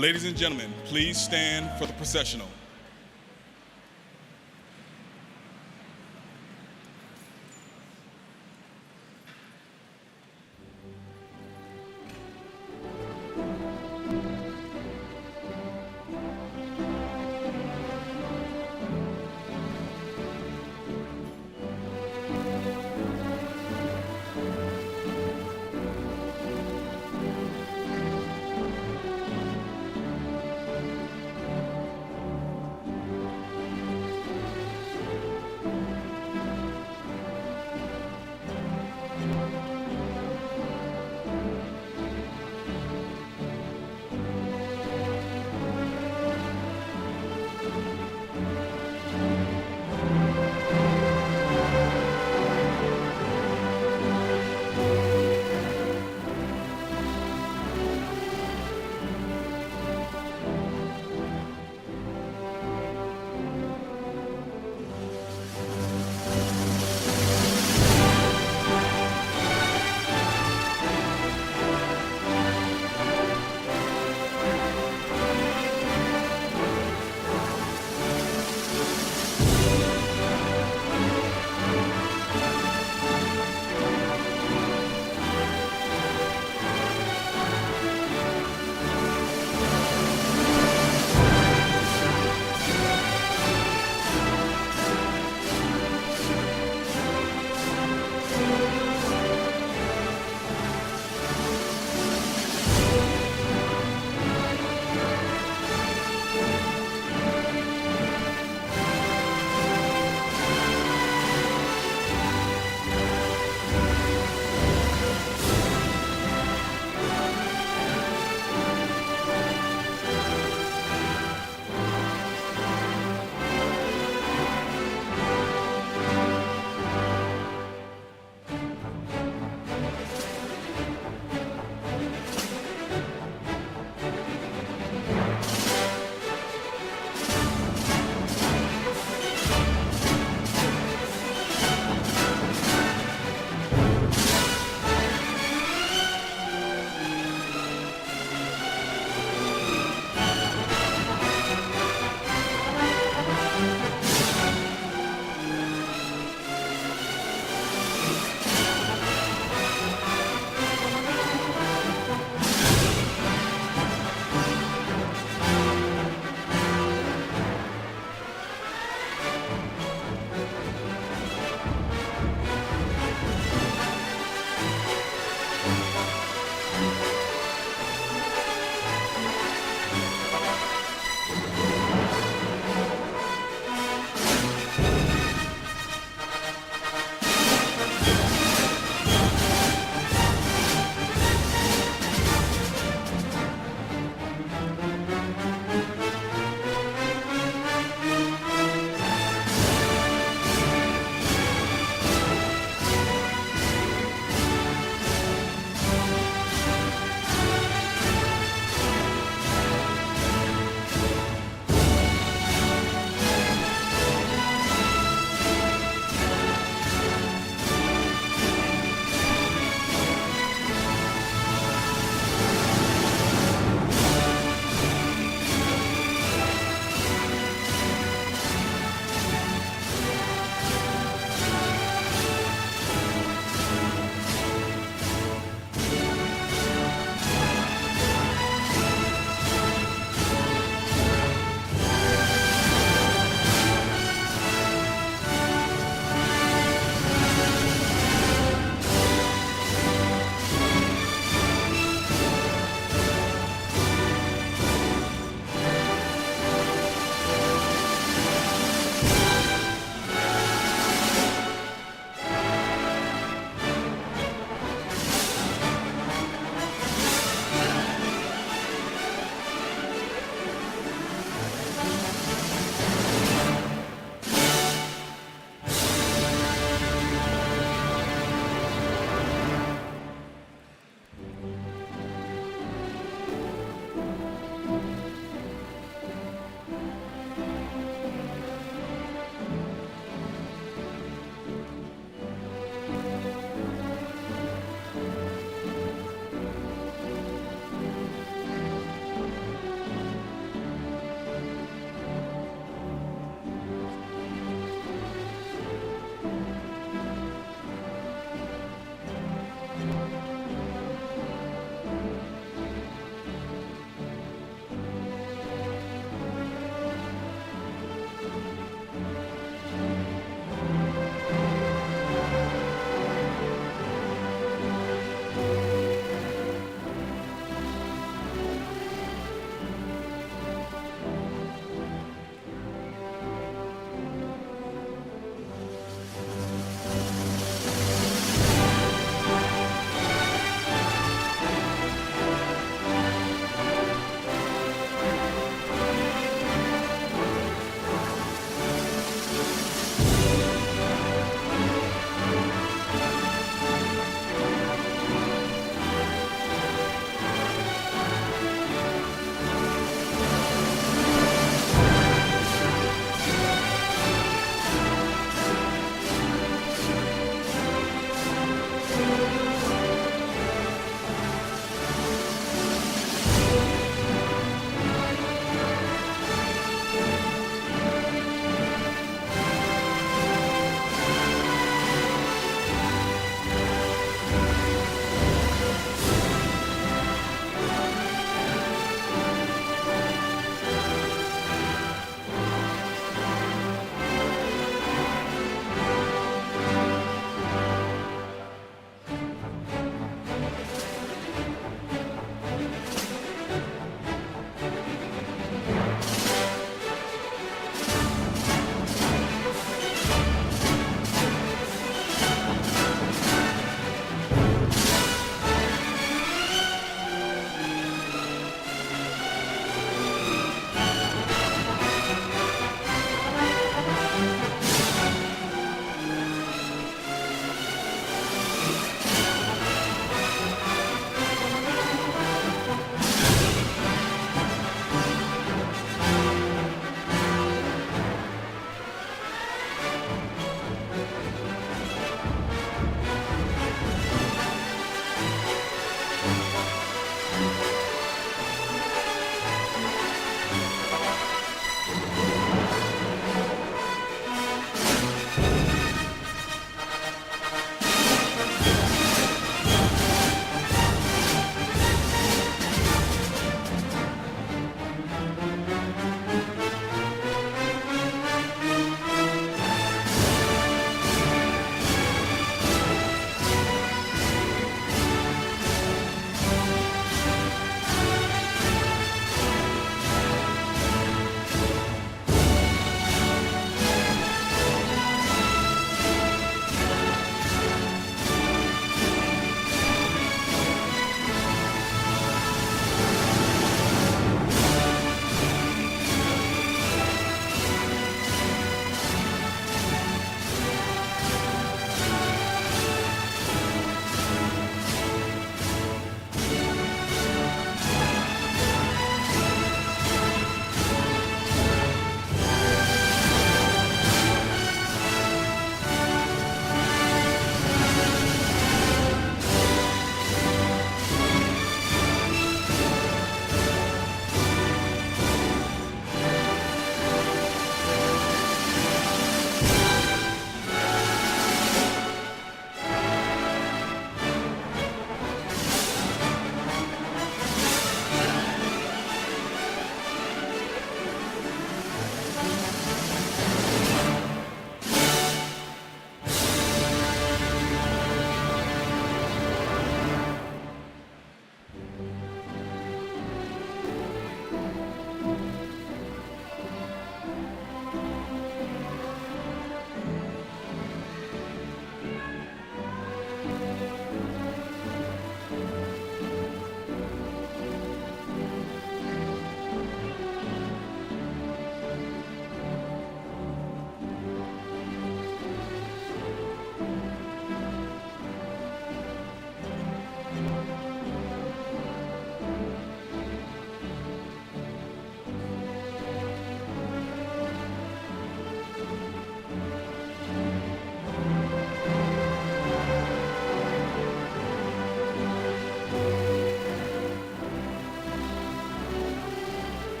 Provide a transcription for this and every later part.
Ladies and gentlemen, please stand for the processional.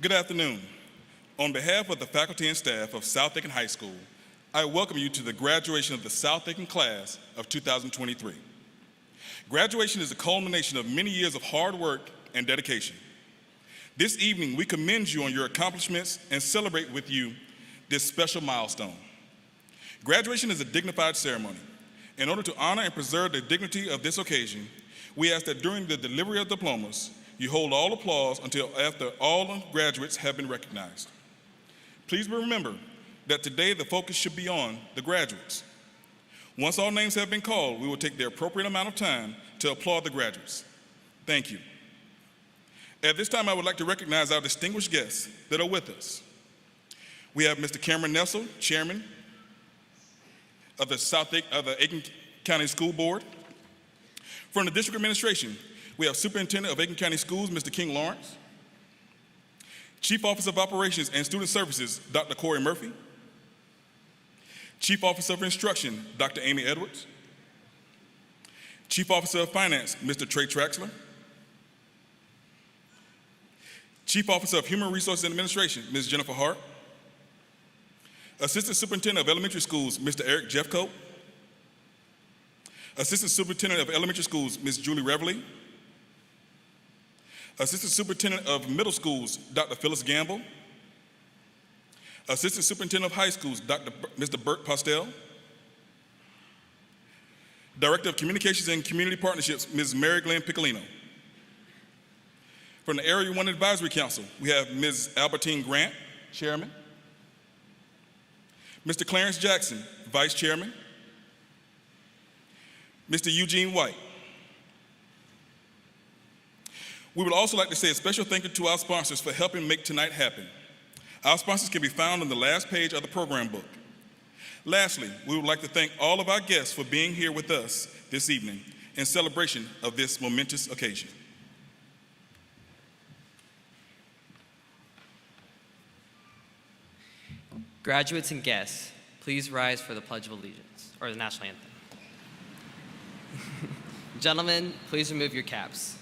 Good afternoon. On behalf of the faculty and staff of South Aiken High School, I welcome you to the graduation of the South Aiken class of 2023. Graduation is a culmination of many years of hard work and dedication. This evening, we commend you on your accomplishments and celebrate with you this special milestone. Graduation is a dignified ceremony. In order to honor and preserve the dignity of this occasion, we ask that during the delivery of diplomas, you hold all applause until after all graduates have been recognized. Please remember that today the focus should be on the graduates. Once all names have been called, we will take the appropriate amount of time to applaud the graduates. Thank you. At this time, I would like to recognize our distinguished guests that are with us. We have Mr. Cameron Nessel, Chairman of the Aiken County School Board. From the District Administration, we have Superintendent of Aiken County Schools, Mr. King Lawrence. Chief Officer of Operations and Student Services, Dr. Corey Murphy. Chief Officer of Instruction, Dr. Amy Edwards. Chief Officer of Finance, Mr. Trey Traxler. Chief Officer of Human Resources and Administration, Ms. Jennifer Hart. Assistant Superintendent of Elementary Schools, Mr. Eric Jeffcoat. Assistant Superintendent of Elementary Schools, Ms. Julie Reveley. Assistant Superintendent of Middle Schools, Dr. Phyllis Gamble. Assistant Superintendent of High Schools, Mr. Bert Postel. Director of Communications and Community Partnerships, Ms. Mary Glenn Piccolino. From the Area 1 Advisory Council, we have Ms. Albertine Grant, Chairman. Mr. Clarence Jackson, Vice Chairman. Mr. Eugene White. We would also like to say a special thank you to our sponsors for helping make tonight happen. Our sponsors can be found on the last page of the program book. Lastly, we would like to thank all of our guests for being here with us this evening in celebration of this momentous occasion. Graduates and guests, please rise for the Pledge of Allegiance, or the National Anthem. Gentlemen, please remove your caps.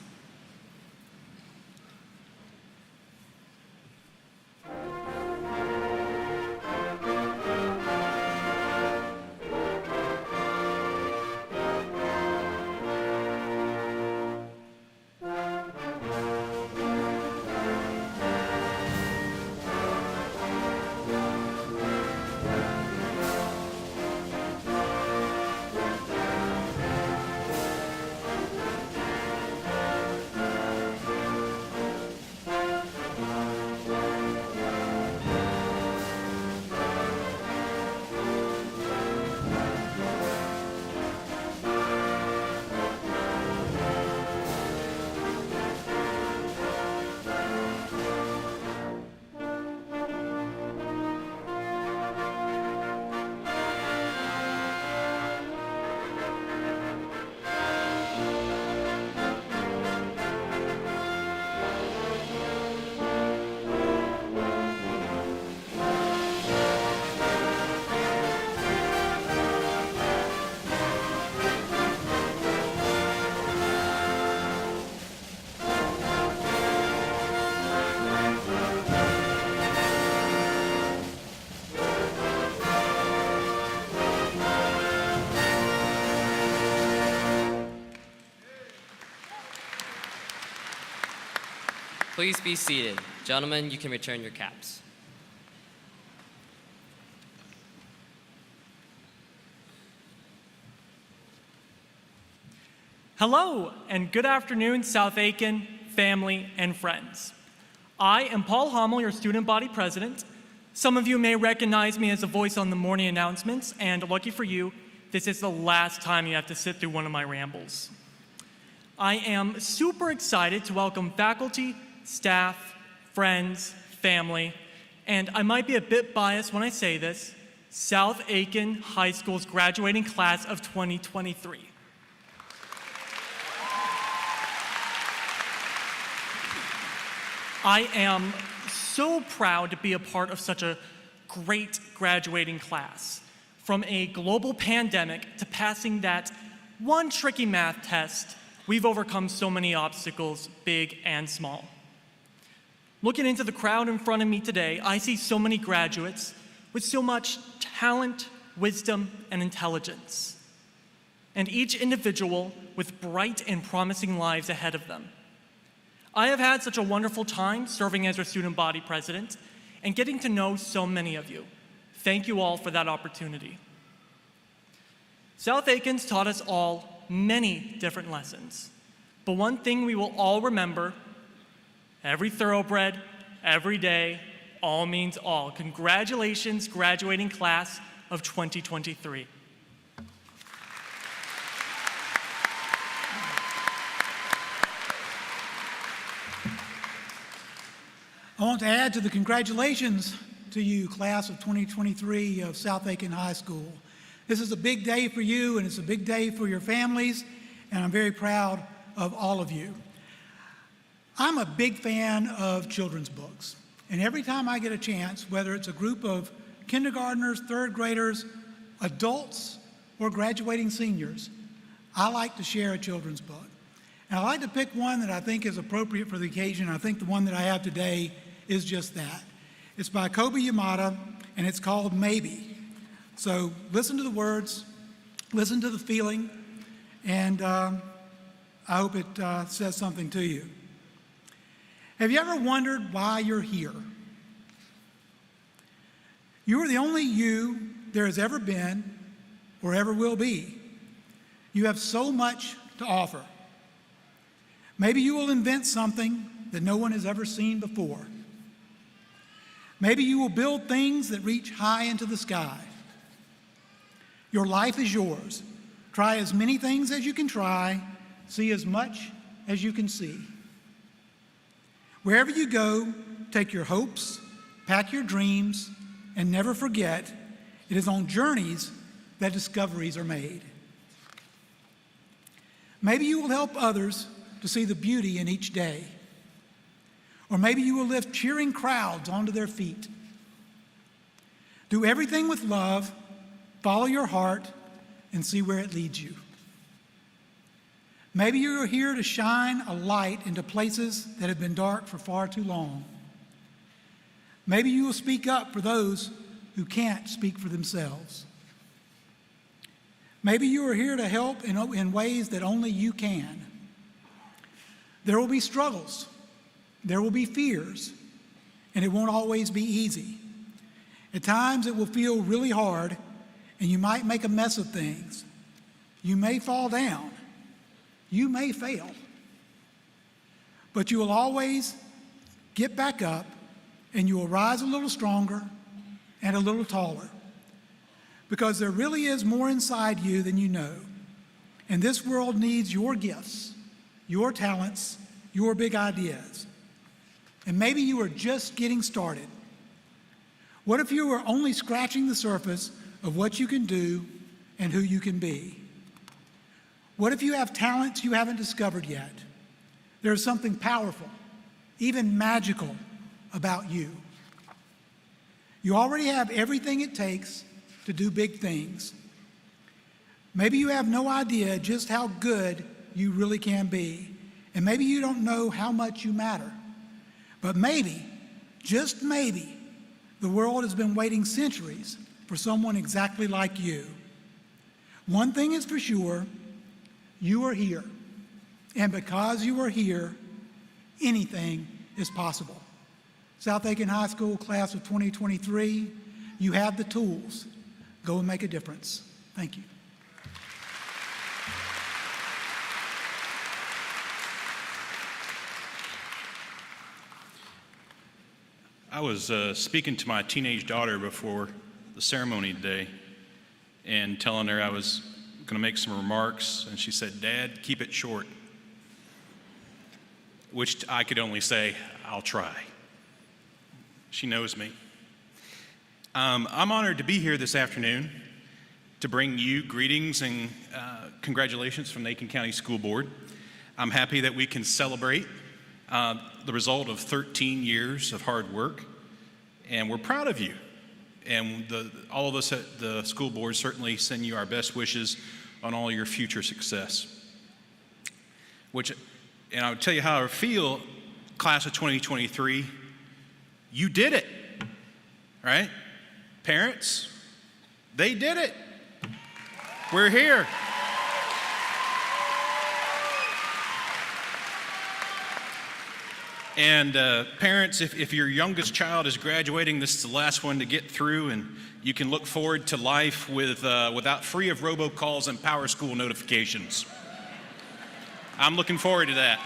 Please be seated. Gentlemen, you can return your caps. Hello, and good afternoon, South Aiken, family, and friends. I am Paul Hommel, your student body president. Some of you may recognize me as a voice on the morning announcements, and lucky for you, this is the last time you have to sit through one of my rambles. I am super excited to welcome faculty, staff, friends, family, and I might be a bit biased when I say this, South Aiken High School's graduating class of 2023. I am so proud to be a part of such a great graduating class. From a global pandemic to passing that one tricky math test, we've overcome so many obstacles, big and small. Looking into the crowd in front of me today, I see so many graduates with so much talent, wisdom, and intelligence, and each individual with bright and promising lives ahead of them. I have had such a wonderful time serving as our student body president and getting to know so many of you. Thank you all for that opportunity. South Aiken's taught us all many different lessons, but one thing we will all remember: every thoroughbred, every day, all means all. Congratulations, graduating class of 2023. I want to add to the congratulations to you, class of 2023 of South Aiken High School. This is a big day for you, and it's a big day for your families, and I'm very proud of all of you. I'm a big fan of children's books, and every time I get a chance, whether it's a group of kindergartners, third graders, adults, or graduating seniors, I like to share a children's book. And I like to pick one that I think is appropriate for the occasion. I think the one that I have today is just that. It's by Kobe Yamada, and it's called Maybe. So listen to the words, listen to the feeling, and I hope it says something to you. Have you ever wondered why you're here? You are the only you there has ever been or ever will be. You have so much to offer. Maybe you will invent something that no one has ever seen before. Maybe you will build things that reach high into the sky. Your life is yours. Try as many things as you can try. See as much as you can see. Wherever you go, take your hopes, pack your dreams, and never forget, it is on journeys that discoveries are made. Maybe you will help others to see the beauty in each day. Or maybe you will lift cheering crowds onto their feet. Do everything with love, follow your heart, and see where it leads you. Maybe you are here to shine a light into places that have been dark for far too long. Maybe you will speak up for those who can't speak for themselves. Maybe you are here to help in ways that only you can. There will be struggles, there will be fears, and it won't always be easy. At times it will feel really hard, and you might make a mess of things. You may fall down. You may fail. But you will always get back up, and you will rise a little stronger and a little taller. Because there really is more inside you than you know. And this world needs your gifts, your talents, your big ideas. And maybe you are just getting started. What if you were only scratching the surface of what you can do and who you can be? What if you have talents you haven't discovered yet? There is something powerful, even magical, about you. You already have everything it takes to do big things. Maybe you have no idea just how good you really can be, and maybe you don't know how much you matter. But maybe, just maybe, the world has been waiting centuries for someone exactly like you. One thing is for sure, you are here. And because you are here, anything is possible. South Aiken High School class of 2023, you have the tools. Go and make a difference. Thank you. I was speaking to my teenage daughter before the ceremony today and telling her I was going to make some remarks, and she said, "Dad, keep it short," which I could only say, "I'll try." She knows me. I'm honored to be here this afternoon to bring you greetings and congratulations from the Aiken County School Board. I'm happy that we can celebrate the result of 13 years of hard work, and we're proud of you. And all of us at the school board certainly send you our best wishes on all your future success. And I'll tell you how I feel, class of 2023, You did it, right? Parents, they did it. We're here. And parents, if your youngest child is graduating, this is the last one to get through, and you can look forward to life without free of robocalls and power school notifications. I'm looking forward to that.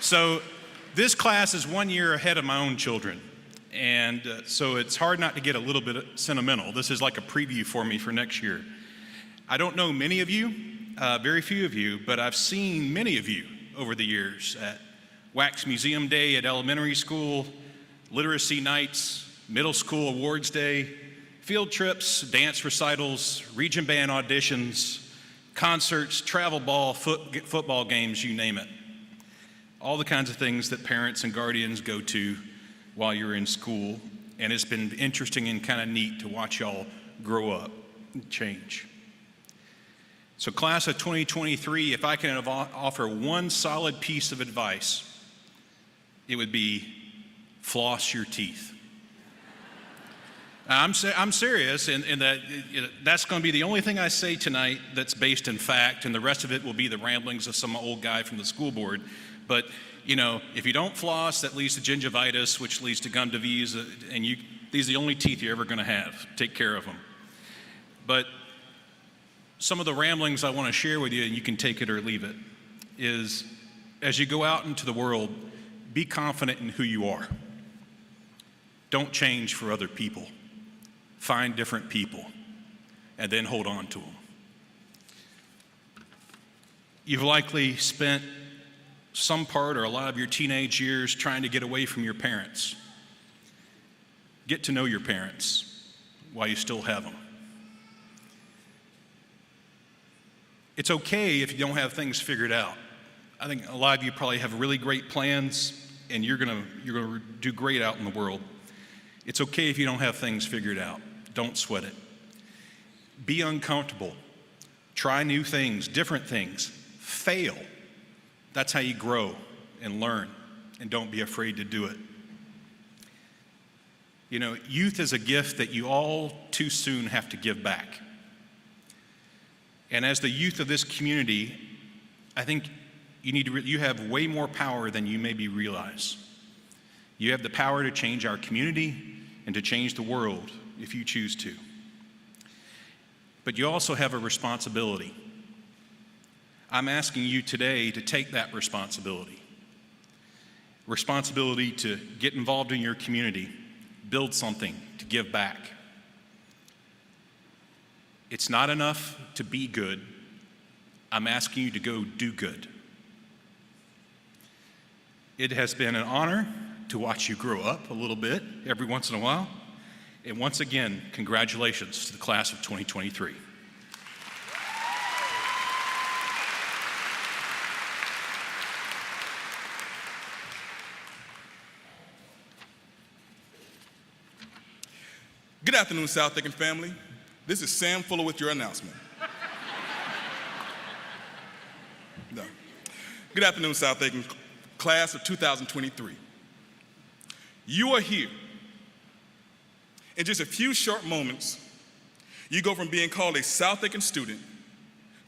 So this class is 1 year ahead of my own children, and so it's hard not to get a little bit sentimental. This is like a preview for me for next year. I don't know many of you, very few of you, but I've seen many of you over the years at Wax Museum Day at elementary school, literacy nights, middle school awards day, field trips, dance recitals, region band auditions, concerts, travel ball, football games, you name it. All the kinds of things that parents and guardians go to while you're in school. And it's been interesting and kind of neat to watch y'all grow up and change. So class of 2023, if I can offer one solid piece of advice, it would be floss your teeth. I'm serious, and that's going to be the only thing I say tonight that's based in fact, and the rest of it will be the ramblings of some old guy from the school board. But, you know, if you don't floss, that leads to gingivitis, which leads to gum disease, and these are the only teeth you're ever going to have. Take care of them. But some of the ramblings I want to share with you, and you can take it or leave it, is as you go out into the world, be confident in who you are. Don't change for other people. Find different people, and then hold on to them. You've likely spent some part or a lot of your teenage years trying to get away from your parents. Get to know your parents while you still have them. It's okay if you don't have things figured out. I think a lot of you probably have really great plans, and you're gonna do great out in the world. It's okay if you don't have things figured out. Don't sweat it. Be uncomfortable. Try new things, different things. Fail. That's how you grow and learn, and don't be afraid to do it. You know, youth is a gift that you all too soon have to give back. And as the youth of this community, I think you have way more power than you maybe realize. You have the power to change our community and to change the world if you choose to. But you also have a responsibility. I'm asking you today to take that responsibility. Responsibility to get involved in your community, build something, to give back. It's not enough to be good. I'm asking you to go do good. It has been an honor to watch you grow up a little bit every once in a while. And once again, congratulations to the class of 2023. Good afternoon, South Aiken family. This is Sam Fuller with your announcement. No. Good afternoon, South Aiken class of 2023. You are here. In just a few short moments, you go from being called a South Aiken student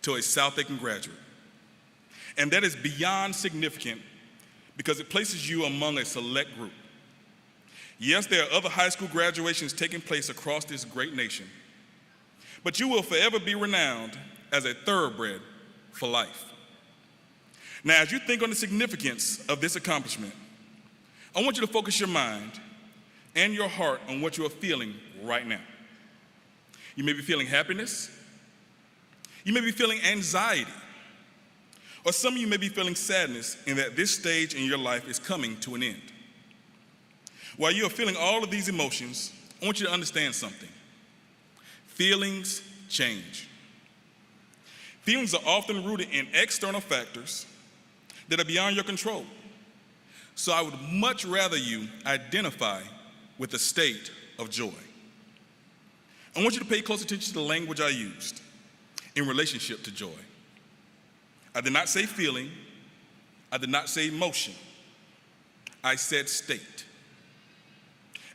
to a South Aiken graduate. And that is beyond significant because it places you among a select group. Yes, there are other high school graduations taking place across this great nation, but you will forever be renowned as a thoroughbred for life. Now, as you think on the significance of this accomplishment, I want you to focus your mind and your heart on what you are feeling right now. You may be feeling happiness. You may be feeling anxiety. Or some of you may be feeling sadness in that this stage in your life is coming to an end. While you are feeling all of these emotions, I want you to understand something. Feelings change. Feelings are often rooted in external factors that are beyond your control. So I would much rather you identify with a state of joy. I want you to pay close attention to the language I used in relationship to joy. I did not say feeling. I did not say emotion. I said state.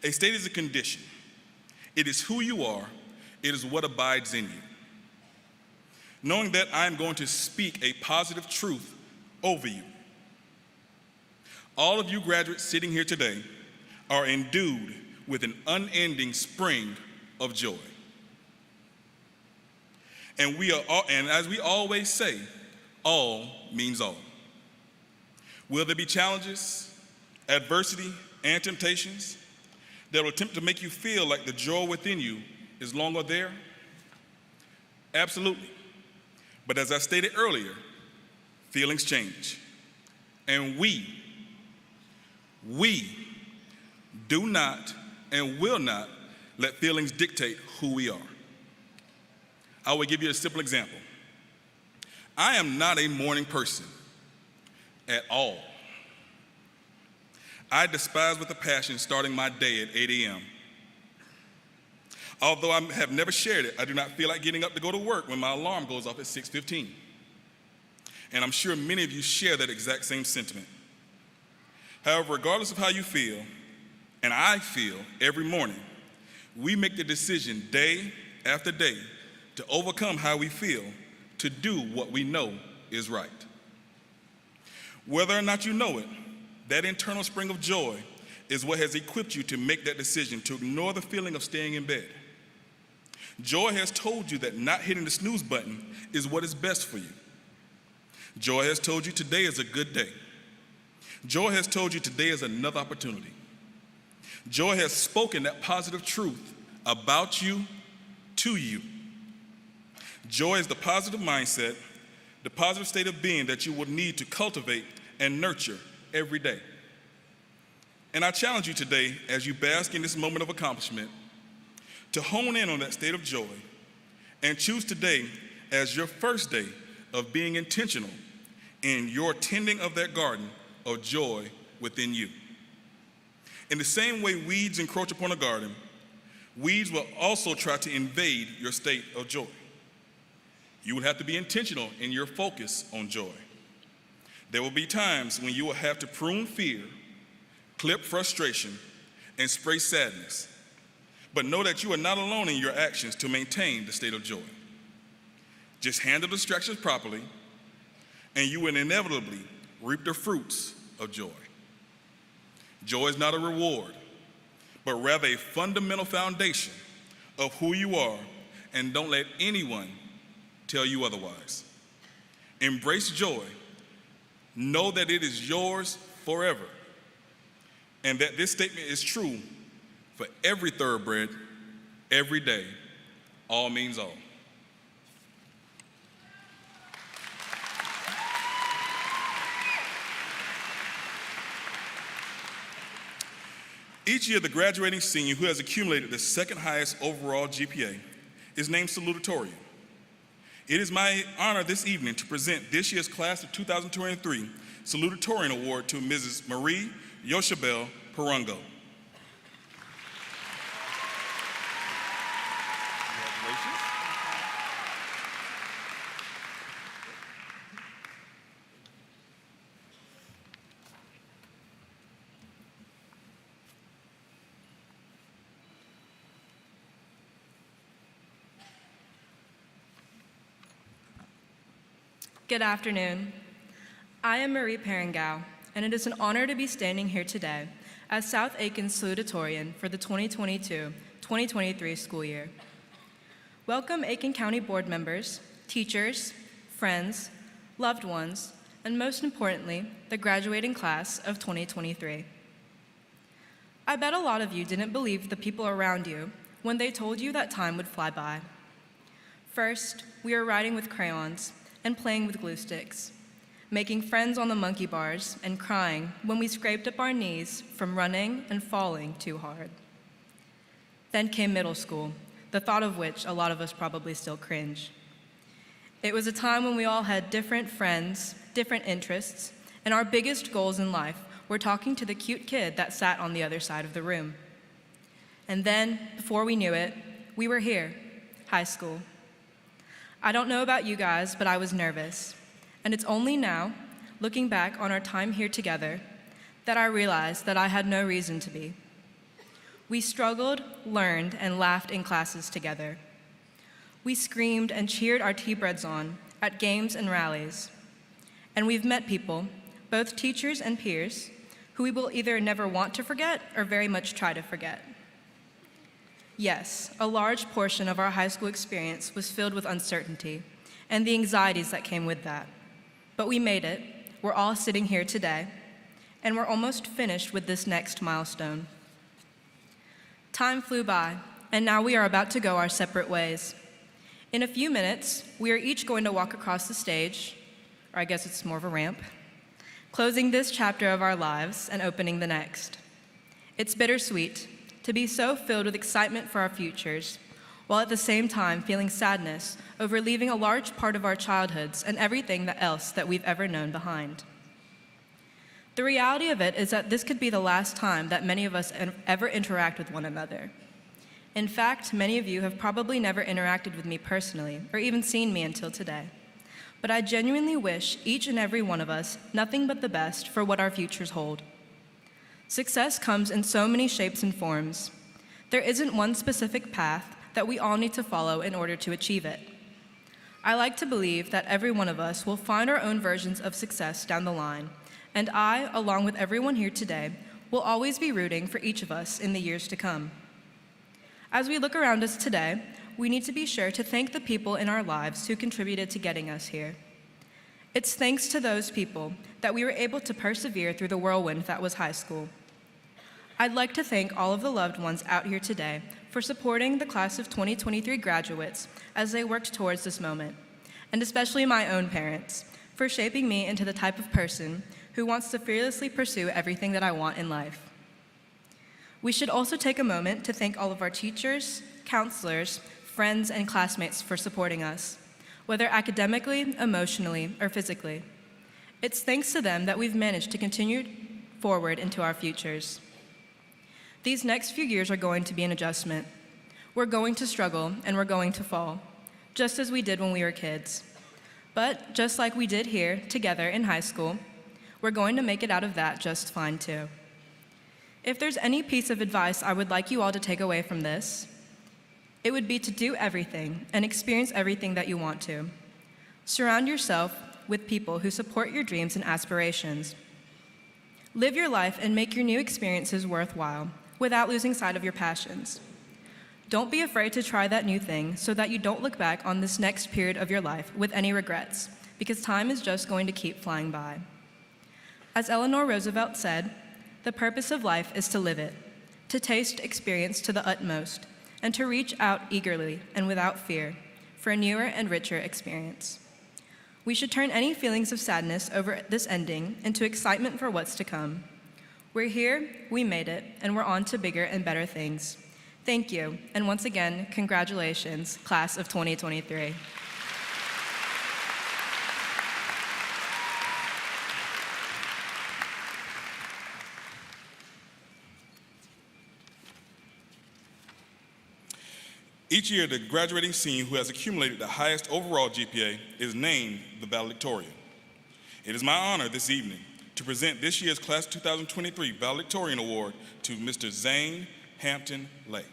A state is a condition. It is who you are. It is what abides in you. Knowing that I am going to speak a positive truth over you. All of you graduates sitting here today are endued with an unending spring of joy. And as we always say, all means all. Will there be challenges, adversity, and temptations that will attempt to make you feel like the joy within you is no longer there? Absolutely. But as I stated earlier, feelings change. And we do not and will not let feelings dictate who we are. I will give you a simple example. I am not a morning person at all. I despise with a passion starting my day at 8 a.m. Although I have never shared it, I do not feel like getting up to go to work when my alarm goes off at 6:15. And I'm sure many of you share that exact same sentiment. However, regardless of how you feel, and I feel every morning, we make the decision day after day to overcome how we feel, to do what we know is right. Whether or not you know it, that internal spring of joy is what has equipped you to make that decision to ignore the feeling of staying in bed. Joy has told you that not hitting the snooze button is what is best for you. Joy has told you today is a good day. Joy has told you today is another opportunity. Joy has spoken that positive truth about you to you. Joy is the positive mindset, the positive state of being that you will need to cultivate and nurture every day. And I challenge you today, as you bask in this moment of accomplishment, to hone in on that state of joy and choose today as your first day of being intentional in your tending of that garden of joy within you. In the same way weeds encroach upon a garden, weeds will also try to invade your state of joy. You will have to be intentional in your focus on joy. There will be times when you will have to prune fear, clip frustration, and spray sadness. But know that you are not alone in your actions to maintain the state of joy. Just handle distractions properly, and you will inevitably reap the fruits of joy. Joy is not a reward, but rather a fundamental foundation of who you are, and don't let anyone tell you otherwise. Embrace joy. Know that it is yours forever, and that this statement is true for every thoroughbred, every day. All means all. Each year, the graduating senior who has accumulated the second highest overall GPA is named Salutatorian. It is my honor this evening to present this year's class of 2023 Salutatorian Award to Mrs. Marie Yoshabel Perungo. Congratulations. Good afternoon. I am Marie Perengao, and it is an honor to be standing here today as South Aiken's Salutatorian for the 2022-2023 school year. Welcome Aiken County Board members, teachers, friends, loved ones, and most importantly, the graduating class of 2023. I bet a lot of you didn't believe the people around you when they told you that time would fly by. First, we were writing with crayons and playing with glue sticks, making friends on the monkey bars and crying when we scraped up our knees from running and falling too hard. Then came middle school, the thought of which a lot of us probably still cringe. It was a time when we all had different friends, different interests, and our biggest goals in life were talking to the cute kid that sat on the other side of the room. And then, before we knew it, we were here, high school. I don't know about you guys, but I was nervous. And it's only now, looking back on our time here together, that I realized that I had no reason to be. We struggled, learned, and laughed in classes together. We screamed and cheered our T-breads on at games and rallies. And we've met people, both teachers and peers, who we will either never want to forget or very much try to forget. Yes, a large portion of our high school experience was filled with uncertainty and the anxieties that came with that. But we made it. We're all sitting here today, and we're almost finished with this next milestone. Time flew by, and now we are about to go our separate ways. In a few minutes, we are each going to walk across the stage, or I guess it's more of a ramp, closing this chapter of our lives and opening the next. It's bittersweet to be so filled with excitement for our futures, while at the same time feeling sadness over leaving a large part of our childhoods and everything else that we've ever known behind. The reality of it is that this could be the last time that many of us ever interact with one another. In fact, many of you have probably never interacted with me personally or even seen me until today. But I genuinely wish each and every one of us nothing but the best for what our futures hold. Success comes in so many shapes and forms. There isn't one specific path that we all need to follow in order to achieve it. I like to believe that every one of us will find our own versions of success down the line, and I, along with everyone here today, will always be rooting for each of us in the years to come. As we look around us today, we need to be sure to thank the people in our lives who contributed to getting us here. It's thanks to those people that we were able to persevere through the whirlwind that was high school. I'd like to thank all of the loved ones out here today for supporting the class of 2023 graduates as they worked towards this moment, and especially my own parents for shaping me into the type of person who wants to fearlessly pursue everything that I want in life. We should also take a moment to thank all of our teachers, counselors, friends, and classmates for supporting us, whether academically, emotionally, or physically. It's thanks to them that we've managed to continue forward into our futures. These next few years are going to be an adjustment. We're going to struggle and we're going to fall, just as we did when we were kids. But just like we did here together in high school, we're going to make it out of that just fine too. If there's any piece of advice I would like you all to take away from this, it would be to do everything and experience everything that you want to. Surround yourself with people who support your dreams and aspirations. Live your life and make your new experiences worthwhile without losing sight of your passions. Don't be afraid to try that new thing so that you don't look back on this next period of your life with any regrets, because time is just going to keep flying by. As Eleanor Roosevelt said, the purpose of life is to live it, to taste experience to the utmost, and to reach out eagerly and without fear for a newer and richer experience. We should turn any feelings of sadness over this ending into excitement for what's to come. We're here, we made it, and we're on to bigger and better things. Thank you, and once again, congratulations, class of 2023. Each year, the graduating senior who has accumulated the highest overall GPA is named the Valedictorian. It is my honor this evening to present this year's Class 2023 Valedictorian Award to Mr. Zane Hampton Lay.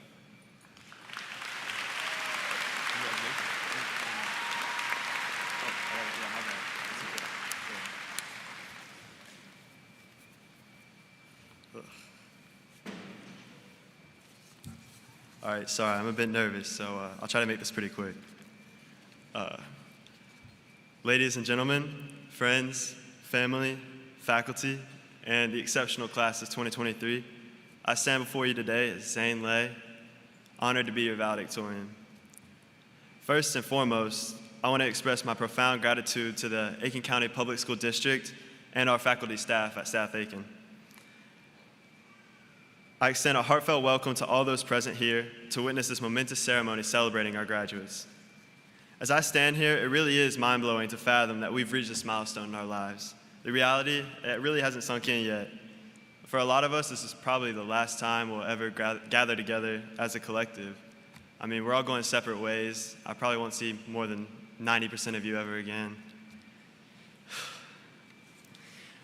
All right, sorry, I'm a bit nervous, so I'll try to make this pretty quick. Ladies and gentlemen, friends, family, faculty, and the exceptional class of 2023, I stand before you today as Zane Lay, honored to be your valedictorian. First and foremost, I want to express my profound gratitude to the Aiken County Public School District and our faculty staff at South Aiken. I extend a heartfelt welcome to all those present here to witness this momentous ceremony celebrating our graduates. As I stand here, it really is mind-blowing to fathom that we've reached this milestone in our lives. The reality, it really hasn't sunk in yet. For a lot of us, this is probably the last time we'll ever gather together as a collective. I mean, we're all going separate ways. I probably won't see more than 90% of you ever again.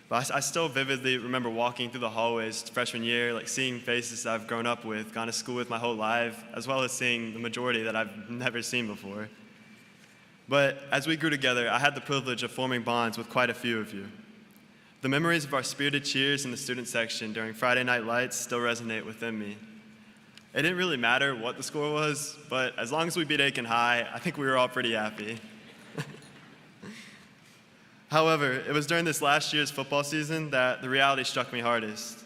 But I still vividly remember walking through the hallways freshman year, like seeing faces I've grown up with, gone to school with my whole life, as well as seeing the majority that I've never seen before. But as we grew together, I had the privilege of forming bonds with quite a few of you. The memories of our spirited cheers in the student section during Friday Night Lights still resonate within me. It didn't really matter what the score was, but as long as we beat Aiken High, I think we were all pretty happy. However, it was during this last year's football season that the reality struck me hardest.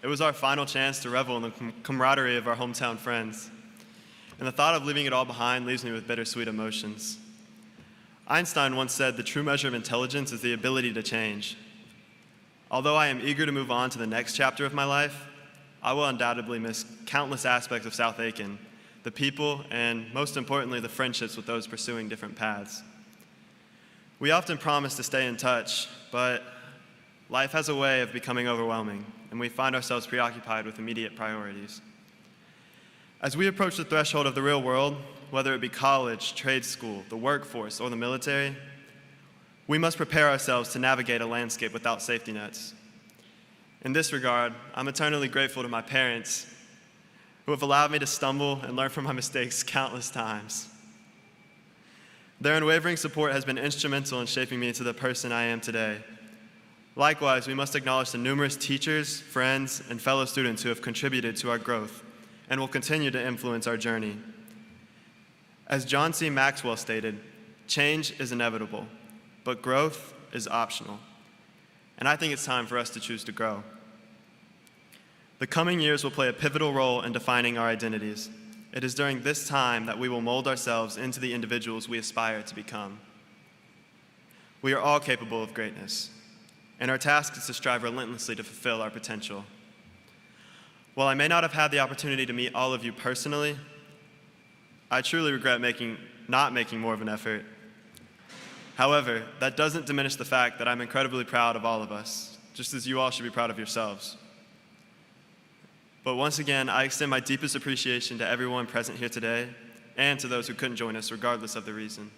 It was our final chance to revel in the camaraderie of our hometown friends. And the thought of leaving it all behind leaves me with bittersweet emotions. Einstein once said, "The true measure of intelligence is the ability to change." Although I am eager to move on to the next chapter of my life, I will undoubtedly miss countless aspects of South Aiken, the people, and most importantly, the friendships with those pursuing different paths. We often promise to stay in touch, but life has a way of becoming overwhelming, and we find ourselves preoccupied with immediate priorities. As we approach the threshold of the real world, whether it be college, trade school, the workforce, or the military, we must prepare ourselves to navigate a landscape without safety nets. In this regard, I'm eternally grateful to my parents who have allowed me to stumble and learn from my mistakes countless times. Their unwavering support has been instrumental in shaping me into the person I am today. Likewise, we must acknowledge the numerous teachers, friends, and fellow students who have contributed to our growth and will continue to influence our journey. As John C. Maxwell stated, change is inevitable, but growth is optional. And I think it's time for us to choose to grow. The coming years will play a pivotal role in defining our identities. It is during this time that we will mold ourselves into the individuals we aspire to become. We are all capable of greatness, and our task is to strive relentlessly to fulfill our potential. While I may not have had the opportunity to meet all of you personally, I truly regret not making more of an effort. However, that doesn't diminish the fact that I'm incredibly proud of all of us, just as you all should be proud of yourselves. But once again, I extend my deepest appreciation to everyone present here today and to those who couldn't join us, regardless of the reason.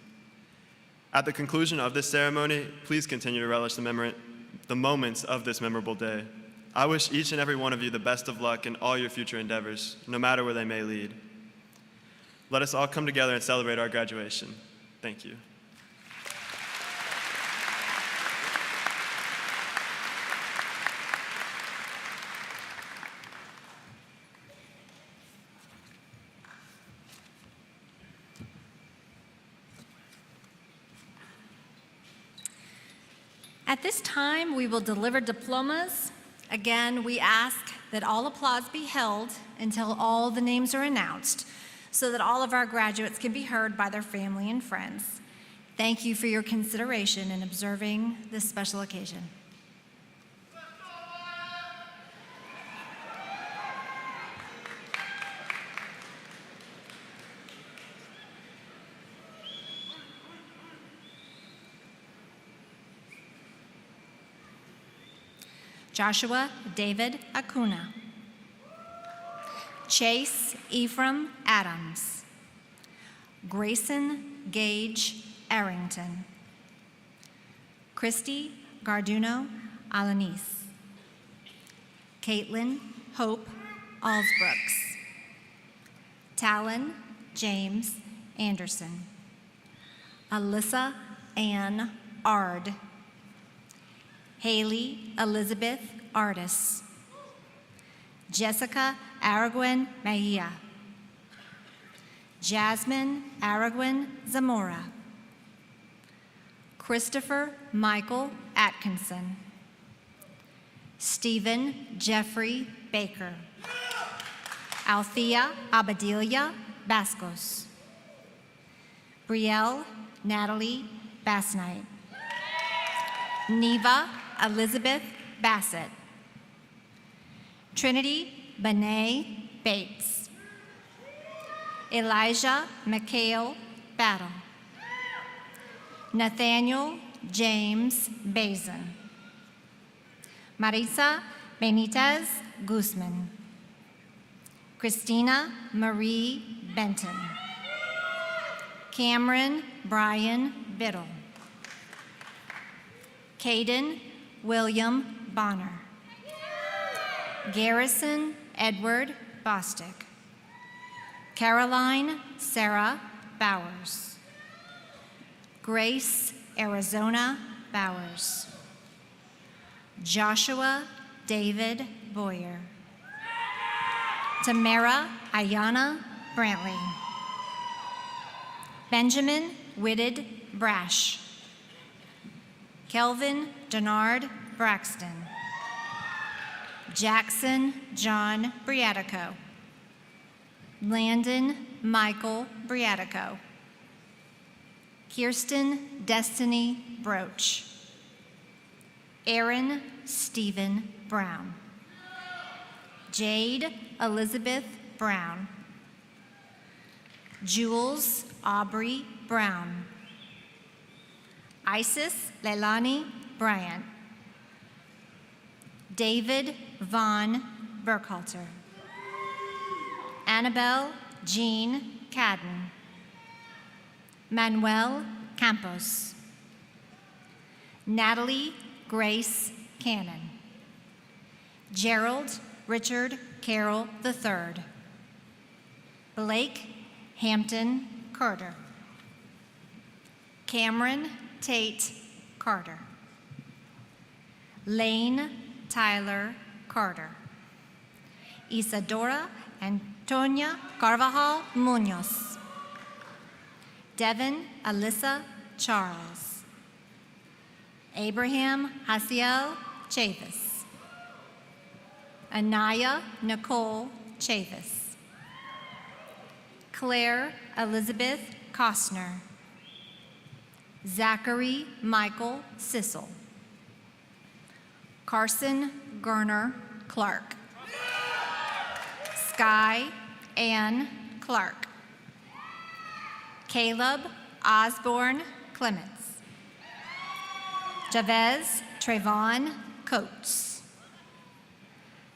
At the conclusion of this ceremony, please continue to relish the moments of this memorable day. I wish each and every one of you the best of luck in all your future endeavors, no matter where they may lead. Let us all come together and celebrate our graduation. Thank you. At this time, we will deliver diplomas. Again, we ask that all applause be held until all the names are announced, so that all of our graduates can be heard by their family and friends. Thank you for your consideration in observing this special occasion. Joshua David Acuna. Chase Ephraim Adams. Grayson Gage Arrington. Christy Garduno Alanis. Caitlin Hope Allsbrooks. Talon James Anderson. Alyssa Ann Ard. Haley Elizabeth Artis. Jessica Araguen Mejia. Jasmine Araguen Zamora. Christopher Michael Atkinson. Stephen Jeffrey Baker. Althea Abadilia Bascos. Brielle Natalie Bassnight. Neva Elizabeth Bassett. Trinity Benet Bates. Elijah Mikhail Battle. Nathaniel James Bazin. Marisa Benitez Guzman. Christina Marie Benton. Cameron Brian Biddle. Caden William Bonner. Garrison Edward Bostick. Caroline Sarah Bowers. Grace Arizona Bowers. Joshua David Boyer. Tamara Ayana Brantley. Benjamin Whitted Brash. Kelvin Denard Braxton. Jackson John Briatico. Landon Michael Briatico. Kirsten Destiny Broach. Aaron Stephen Brown. Jade Elizabeth Brown. Jules Aubrey Brown. Isis Leilani Bryant. David Vaughn Burkhalter. Annabelle Jean Cadden. Manuel Campos. Natalie Grace Cannon. Gerald Richard Carroll III. Blake Hampton Carter. Cameron Tate Carter. Lane Tyler Carter. Isadora Antonia Carvajal Munoz. Devin Alyssa Charles. Abraham Hasiel Chavis. Anaya Nicole Chavis. Claire Elizabeth Costner. Zachary Michael Sissel. Carson Garner Clark. Sky Ann Clark. Caleb Osborne Clements. Javez Trayvon Coates.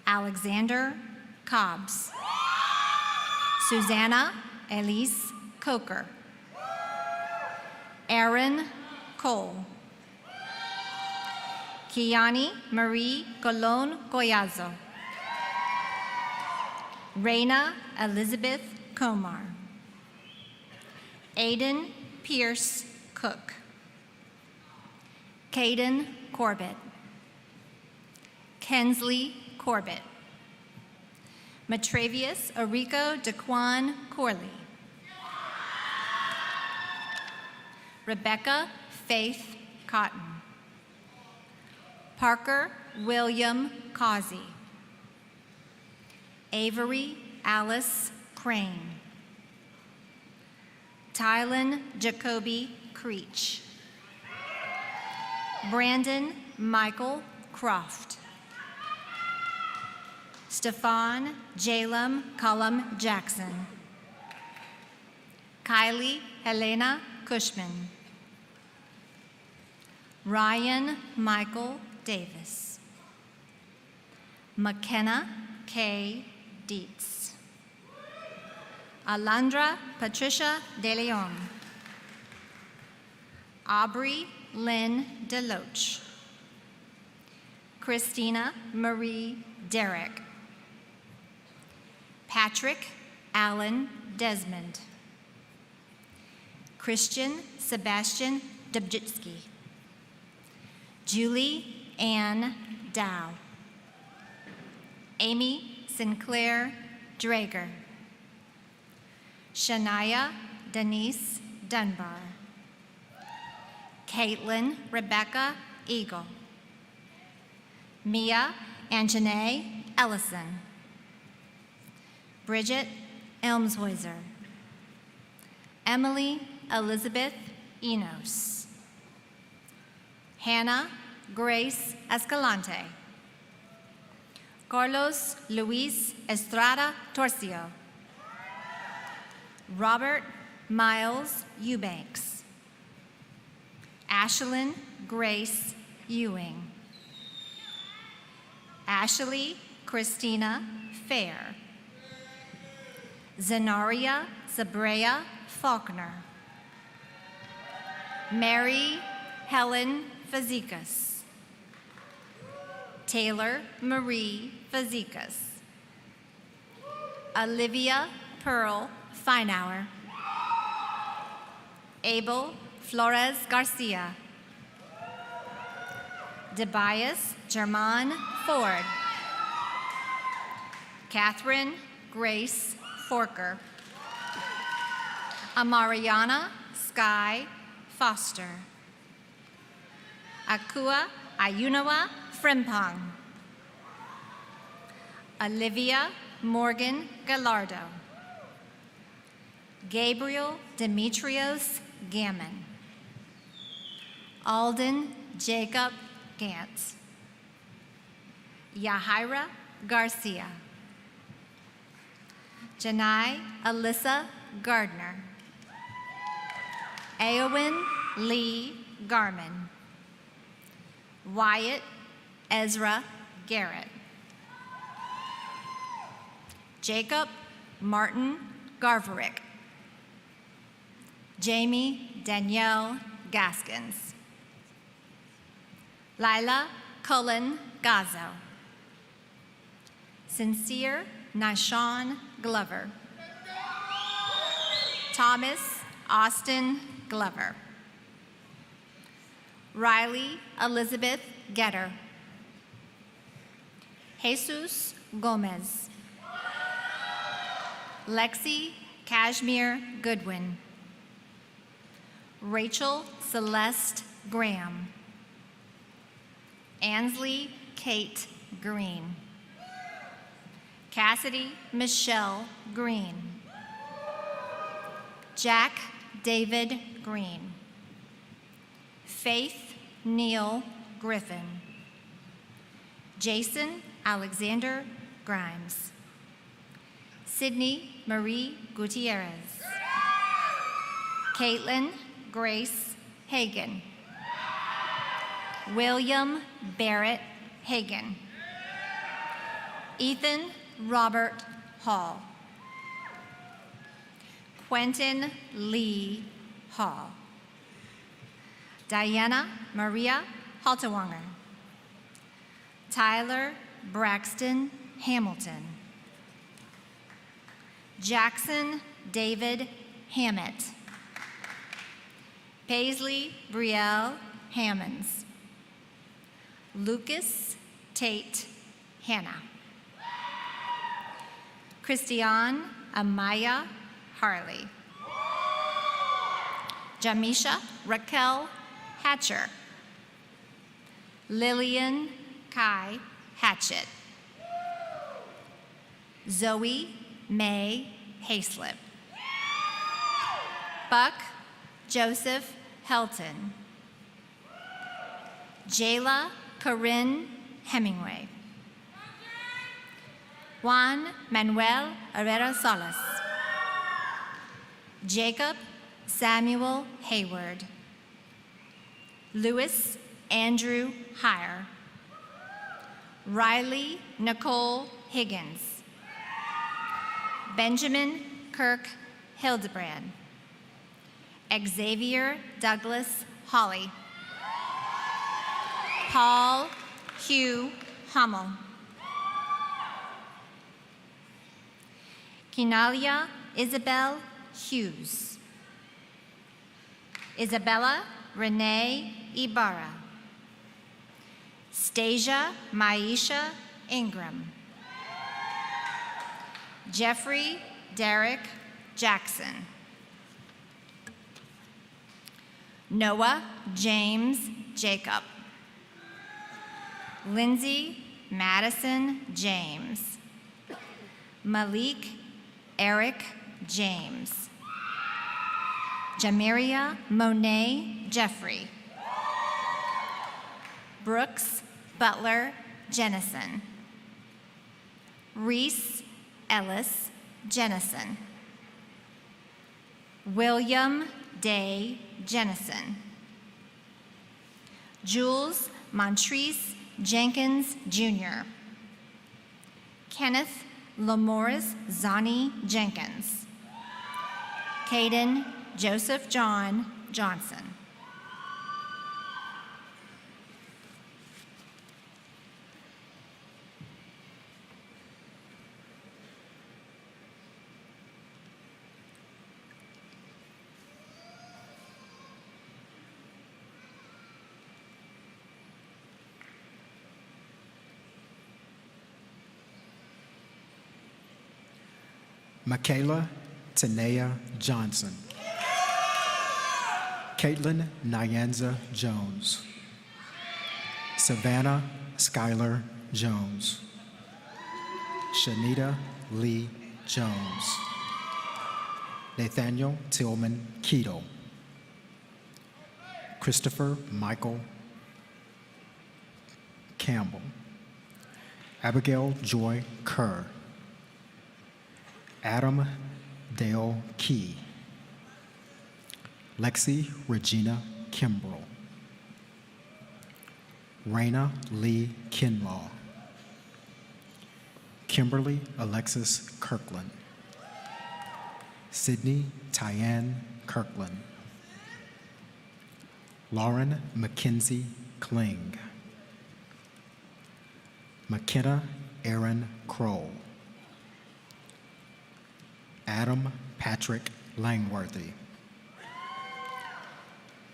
Alexander Cobbs. Susanna Elise Coker. Aaron Cole. Kiani Marie Colon Collazo. Raina Elizabeth Comar. Aiden Pierce Cook. Caden Corbett. Kensley Corbett. Matravius Arico Daquan Corley. Rebecca Faith Cotton. Parker William Causey. Avery Alice Crane. Tylen Jacoby Creech. Brandon Michael Croft. Stefan Jalem Cullum Jackson. Kylie Helena Cushman. Ryan Michael Davis. McKenna K. Dietz. Alondra Patricia De Leon. Aubrey Lynn Deloach. Christina Marie Derrick. Patrick Allen Desmond. Christian Sebastian Dubjitsky. Julie Ann Dow. Amy Sinclair Drager. Shania Denise Dunbar. Caitlin Rebecca Eagle. Mia Anjanae Ellison. Bridget Elmshäuser. Emily Elizabeth Enos. Hannah Grace Escalante. Carlos Luis Estrada Torcio. Robert Miles Eubanks. Ashlyn Grace Ewing. Ashley Christina Fair. Zenaria Sabrea Faulkner. Mary Helen Fazekas. Taylor Marie Fazekas. Olivia Pearl Feinauer. Abel Flores Garcia. Tobias German Ford. Catherine Grace Forker. Amariana Sky Foster. Akua Ayunawa Frimpong. Olivia Morgan Gallardo. Gabriel Demetrios Gammon. Alden Jacob Gantz. Yahira Garcia. Janai Alyssa Gardner. Eowyn Lee Garman. Wyatt Ezra Garrett. Jacob Martin Garverick. Jamie Danielle Gaskins. Lila Cullen Gazzo. Sincere Nishon Glover. Thomas Austin Glover. Riley Elizabeth Getter. Jesus Gomez. Lexi Cashmere Goodwin. Rachel Celeste Graham. Ansley Kate Green. Cassidy Michelle Green. Jack David Green. Faith Neil Griffin. Jason Alexander Grimes. Sydney Marie Gutierrez. Caitlin Grace Hagan. William Barrett Hagan. Ethan Robert Hall. Quentin Lee Hall. Diana Maria Haltewanger. Tyler Braxton Hamilton. Jackson David Hammett. Paisley Brielle Hammonds. Lucas Tate Hannah. Christiane Amaya Harley. Jamisha Raquel Hatcher. Lillian Kai Hatchett. Zoe May Hayslip. Buck Joseph Helton. Jayla Corinne Hemingway. Juan Manuel Herrera Salas. Jacob Samuel Hayward. Louis Andrew Heyer. Riley Nicole Higgins. Benjamin Kirk Hildebrand. Xavier Douglas Holly. Paul Hugh Hummel. Kinalia Isabel Hughes. Isabella Renee Ibarra. Stasia Maisha Ingram. Jeffrey Derek Jackson. Noah James Jacob. Lindsay Madison James. Malik Eric James. Jamiria Monet Jeffrey. Brooks Butler Jennison. Reese Ellis Jennison. William Day Jennison. Jules Montrese Jenkins Jr. Kenneth Lamoris Zani Jenkins. Caden Joseph John Johnson. Michaela Tanea Johnson. Caitlin Nyanza Jones. Savannah Skylar Jones. Shanita Lee Jones. Nathaniel Tillman Keto. Christopher Michael Campbell. Abigail Joy Kerr. Adam Dale Key. Lexi Regina Kimbrell. Raina Lee Kinlaw. Kimberly Alexis Kirkland. Sydney Tyann Kirkland. Lauren Mackenzie Kling. McKenna Aaron Kroll. Adam Patrick Langworthy.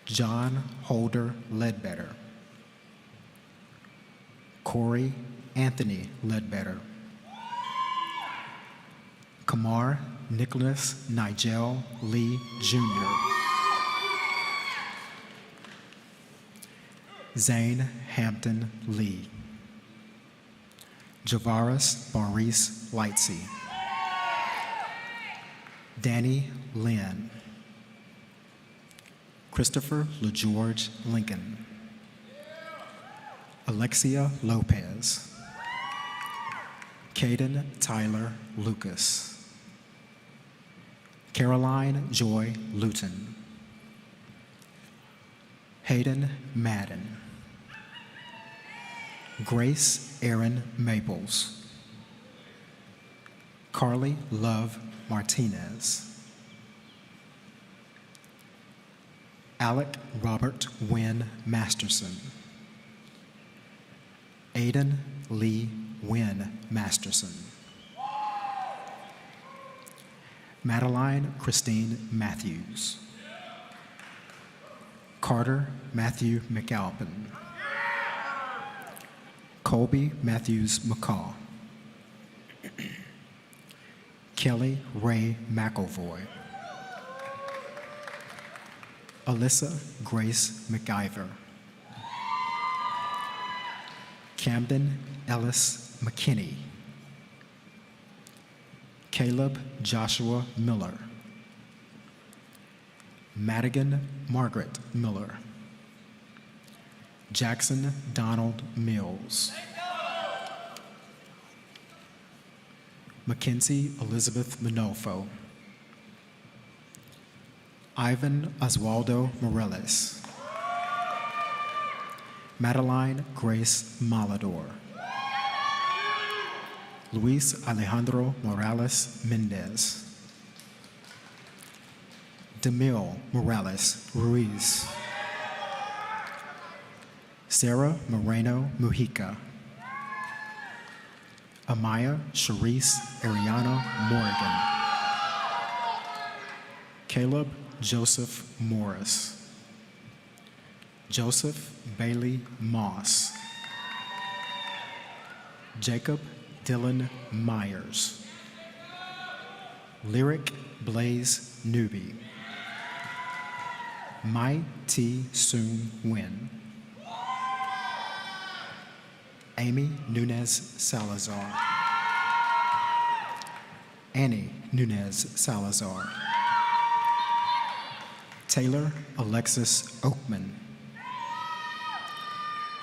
John Holder Ledbetter. Corey Anthony Ledbetter. Kamar Nicholas Nigel Lee Jr. Zane Hampton Lee. Javaris Maurice Lightsey. Danny Lynn. Christopher LaGeorge Lincoln. Alexia Lopez. Caden Tyler Lucas. Caroline Joy Luton. Hayden Madden. Grace Aaron Maples. Carly Love Martinez. Alec Robert Wynn Masterson. Aiden Lee Wynn Masterson. Madeline Christine Matthews. Carter Matthew McAlpin. Colby Matthews McCaw. Kelly Ray McElvoy. Alyssa Grace McIver. Camden Ellis McKinney. Caleb Joshua Miller. Madigan Margaret Miller. Jackson Donald Mills. Mackenzie Elizabeth Minolfo. Ivan Oswaldo Morales. Madeline Grace Malador. Luis Alejandro Morales Mendez. Demille Morales Ruiz. Sarah Moreno Mujica. Amaya Sharice Ariana Morgan. Caleb Joseph Morris. Joseph Bailey Moss. Jacob Dylan Myers. Lyric Blaze Newby. Mai T. Soon Win. Amy Nunez Salazar. Annie Nunez Salazar. Taylor Alexis Oakman.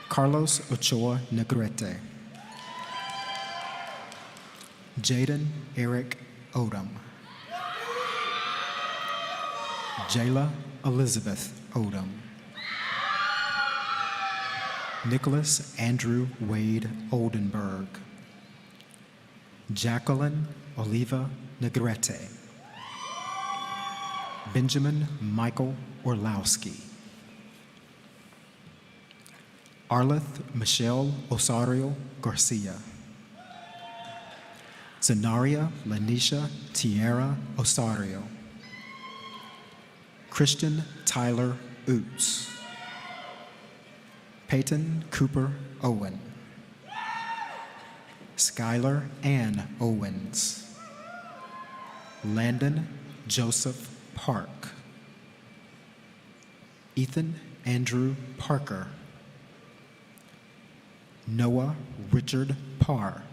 Carlos Ochoa Negrete. Jaden Eric Odom. Jayla Elizabeth Odom. Nicholas Andrew Wade Oldenburg. Jacqueline Oliva Negrete. Benjamin Michael Orlowski. Arleth Michelle Osario Garcia. Zenaria Lanisha Tierra Osario. Christian Tyler Oots. Peyton Cooper Owen. Skylar Ann Owens. Landon Joseph Park. Ethan Andrew Parker. Noah Richard Parr.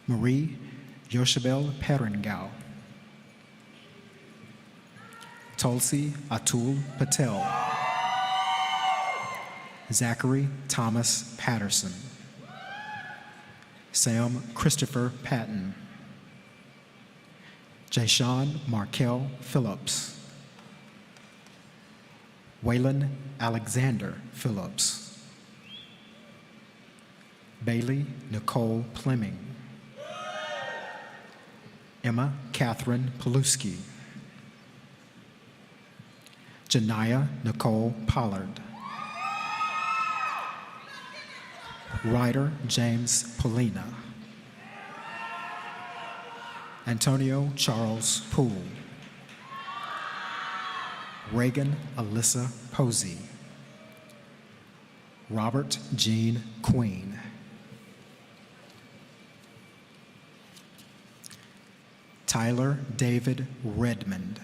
Marie Yoshabel Perengao. Tulsi Atul Patel. Zachary Thomas Patterson. Sam Christopher Patton. Jashawn Markel Phillips. Waylon Alexander Phillips. Bailey Nicole Fleming. Emma Catherine Paluski. Janiyah Nicole Pollard. Ryder James Polina. Antonio Charles Poole. Reagan Alyssa Posey. Robert Jean Queen. Tyler David Redmond.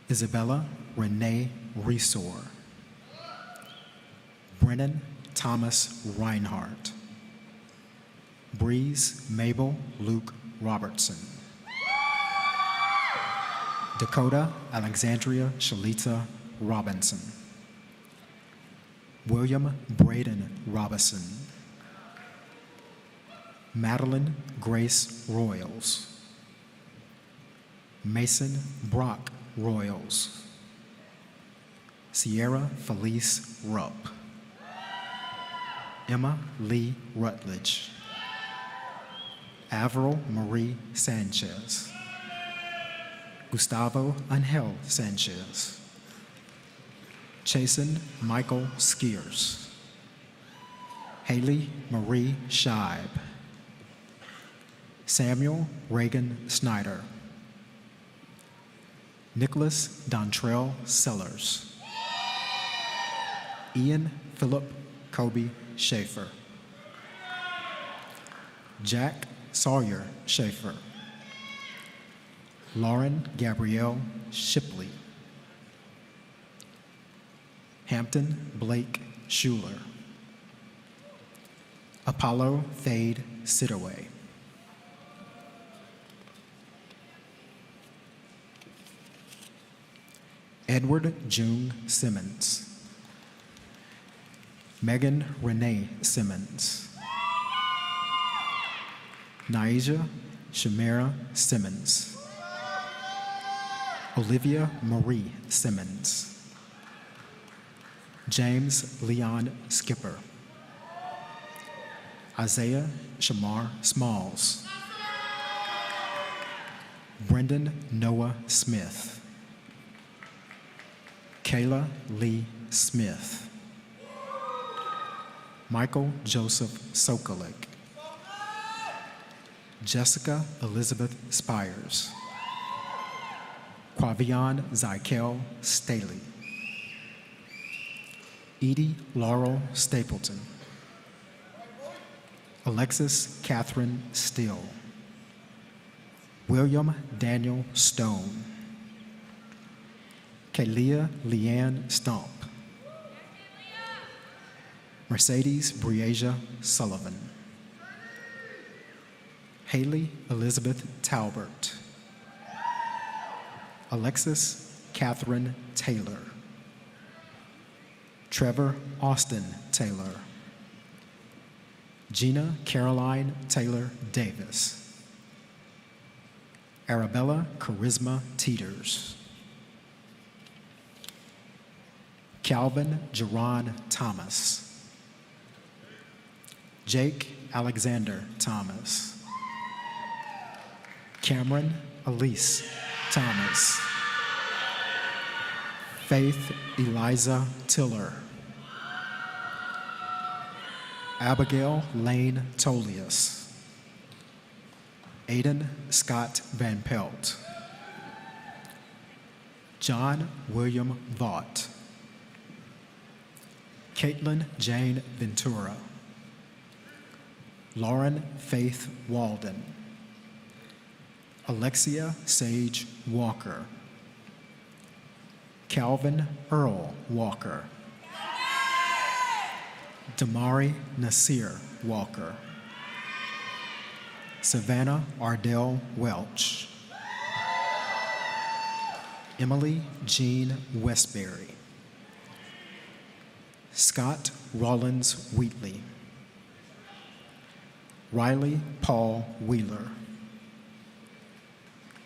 Isabella Renee Resor. Brennan Thomas Reinhardt. Breeze Mabel Luke Robertson. Dakota Alexandria Shalita Robinson. William Braden Robinson. Madeline Grace Royals. Mason Brock Royals. Sierra Felice Rupp. Emma Lee Rutledge. Avril Marie Sanchez. Gustavo Angel Sanchez. Chasen Michael Skiers. Haley Marie Scheib. Samuel Reagan Snyder. Nicholas Dontrell Sellers. Ian Philip Kobe Schaefer. Jack Sawyer Schaefer. Lauren Gabrielle Shipley. Hampton Blake Schuler. Apollo Thade Sittaway. Edward June Simmons. Megan Renee Simmons. Naija Shamira Simmons. Olivia Marie Simmons. James Leon Skipper. Isaiah Shamar Smalls. Brendan Noah Smith. Kayla Lee Smith. Michael Joseph Sokolik. Jessica Elizabeth Spires. Quavion Zykel Staley. Edie Laurel Stapleton. Alexis Catherine Still. William Daniel Stone. Kalia Leanne Stomp. Mercedes Breasia Sullivan. Haley Elizabeth Talbert. Alexis Catherine Taylor. Trevor Austin Taylor. Gina Caroline Taylor Davis. Arabella Charisma Teeters. Calvin Jerron Thomas. Jake Alexander Thomas. Cameron Elise Thomas. Faith Eliza Tiller. Abigail Lane Tolius. Aiden Scott Van Pelt. John William Vaught. Caitlin Jane Ventura. Lauren Faith Walden. Alexia Sage Walker. Calvin Earl Walker. Damari Nasir Walker. Savannah Ardell Welch. Emily Jean Westbury. Scott Rollins Wheatley. Riley Paul Wheeler.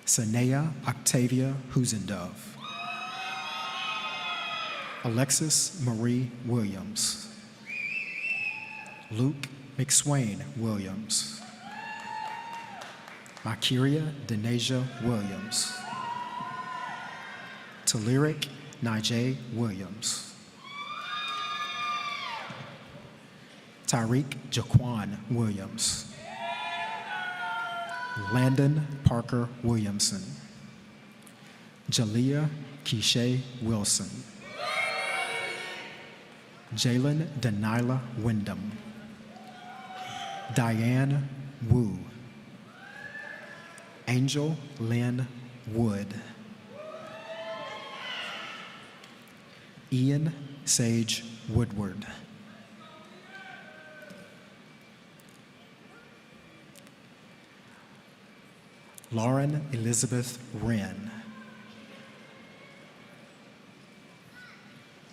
Sanea Octavia Husendove. Alexis Marie Williams. Luke McSwain Williams. Makiria Denasia Williams. Taleric Najee Williams. Tyreek Jaquan Williams. Landon Parker Williamson. Jalea Keisha Wilson. Jalen Denila Wyndham. Diane Wu. Angel Lynn Wood. Ian Sage Woodward. Lauren Elizabeth Wren.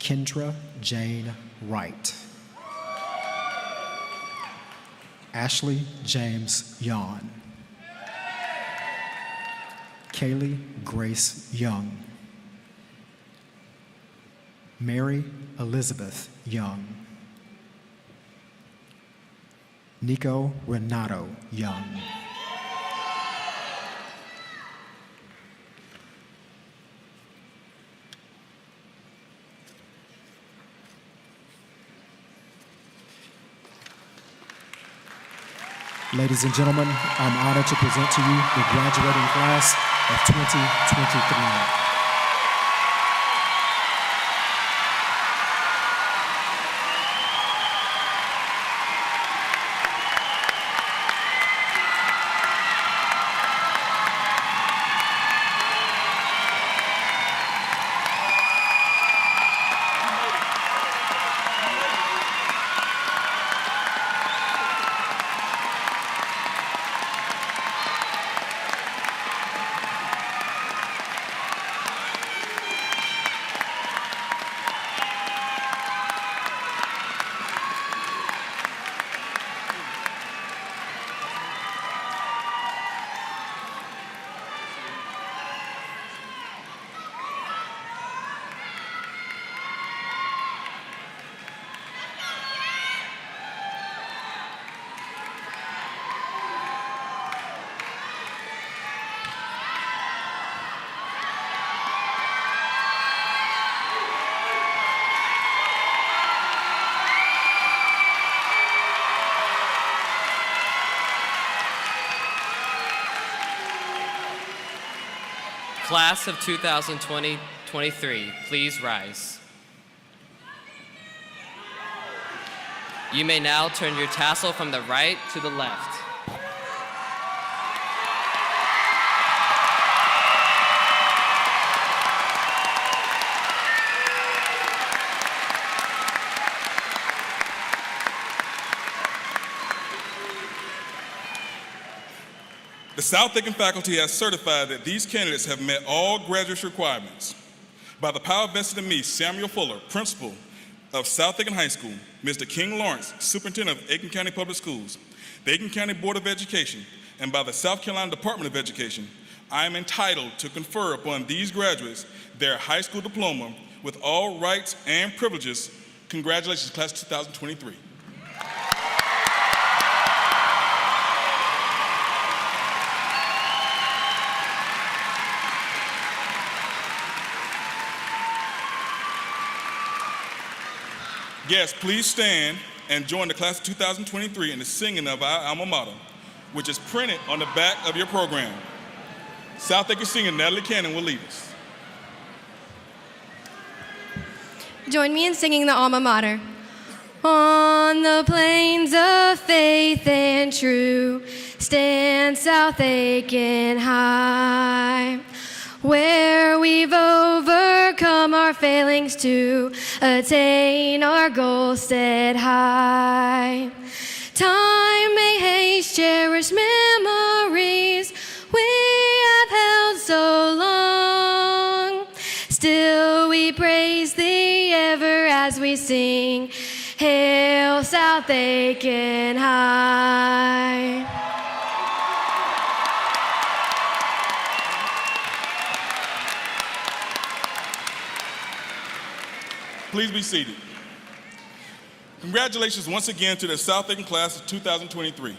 Kendra Jane Wright. Ashley James Yawn. Kaylee Grace Young. Mary Elizabeth Young. Nico Renato Young. Ladies and gentlemen, I'm honored to present to you the graduating class of 2023. Class of 2020-23, please rise. You may now turn your tassel from the right to the left. The South Aiken faculty has certified that these candidates have met all graduate requirements. By the power vested in me, Samuel Fuller, principal of South Aiken High School, Mr. King Lawrence, superintendent of Aiken County Public Schools, the Aiken County Board of Education, and by the South Carolina Department of Education, I am entitled to confer upon these graduates their high school diploma with all rights and privileges. Congratulations, class of 2023. Yes, please stand and join the class of 2023 in the singing of our alma mater, which is printed on the back of your program. South Aiken singer Natalie Cannon will lead us. Join me in singing the alma mater. On the plains of faith and true, stand South Aiken High, where we've overcome our failings to attain our goals set high. Time may haste cherished memories we have held so long. Still we praise thee ever as we sing, Hail South Aiken High. Please be seated. Congratulations once again to the South Aiken class of 2023.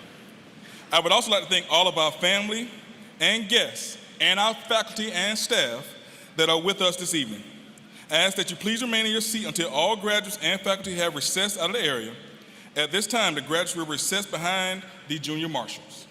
I would also like to thank all of our family and guests and our faculty and staff that are with us this evening. I ask that you please remain in your seat until all graduates and faculty have recessed out of the area. At this time, the graduates will recess behind the junior marshals.